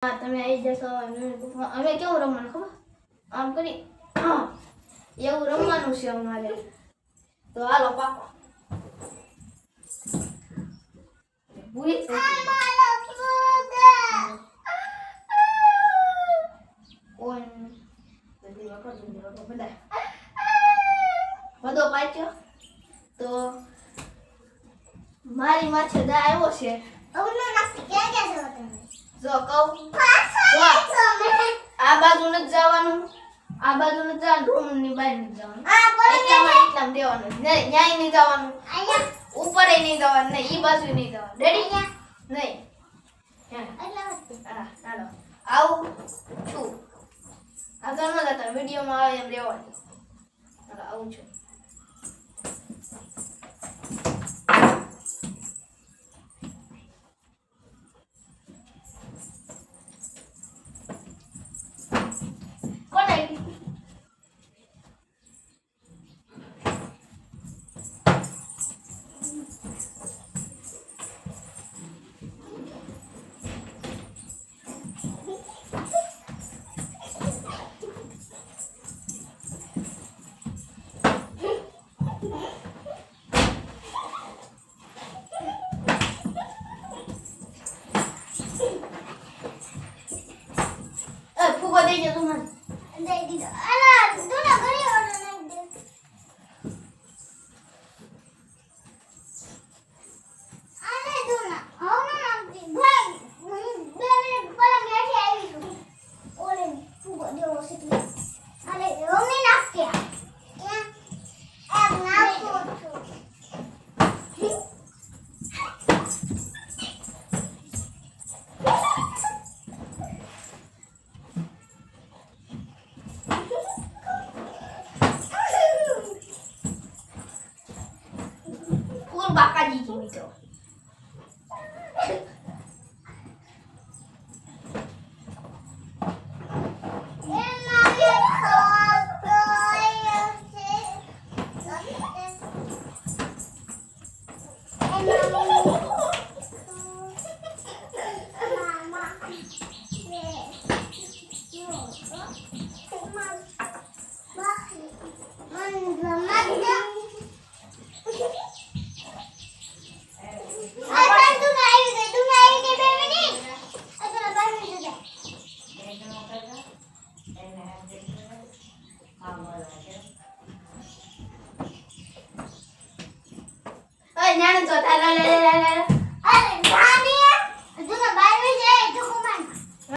તમે આવી જશો અમે કેવું રમવાનું ખબર આમ કરી એવું રમવાનું છે અમારે તો હાલો પાકો ભૂલી બધો પાછો તો મારી માથે દા આવ્યો છે જો કહું આ બાજુ નથી જવાનું આ બાજુ નથી જવાનું રૂમ ની બહાર નથી જવાનું એટલામાં દેવાનું નહીં ન્યાય નહીં જવાનું ઉપર નહીં જવાનું નહીં ઈ બાજુ નહીં જવાનું રેડી નહીં હા ચાલો આવું છું આગળ ન જતા વિડીયોમાં આવે એમ રહેવાનું ચાલો આવું છું ફૂગો દઈ જો તું મને દઈ દીધો અલા તું ના ઘરે ઓર્ડર નાખ દે આને તું ના હવે નાખતી ભાઈ 2 મિનિટ પહેલા બેઠી આવી છું ઓલે ફૂગો દેવો છે તું અરે રોમી નાખ કે એમ નાખો બાકાજી જેવી તો Ay, nana,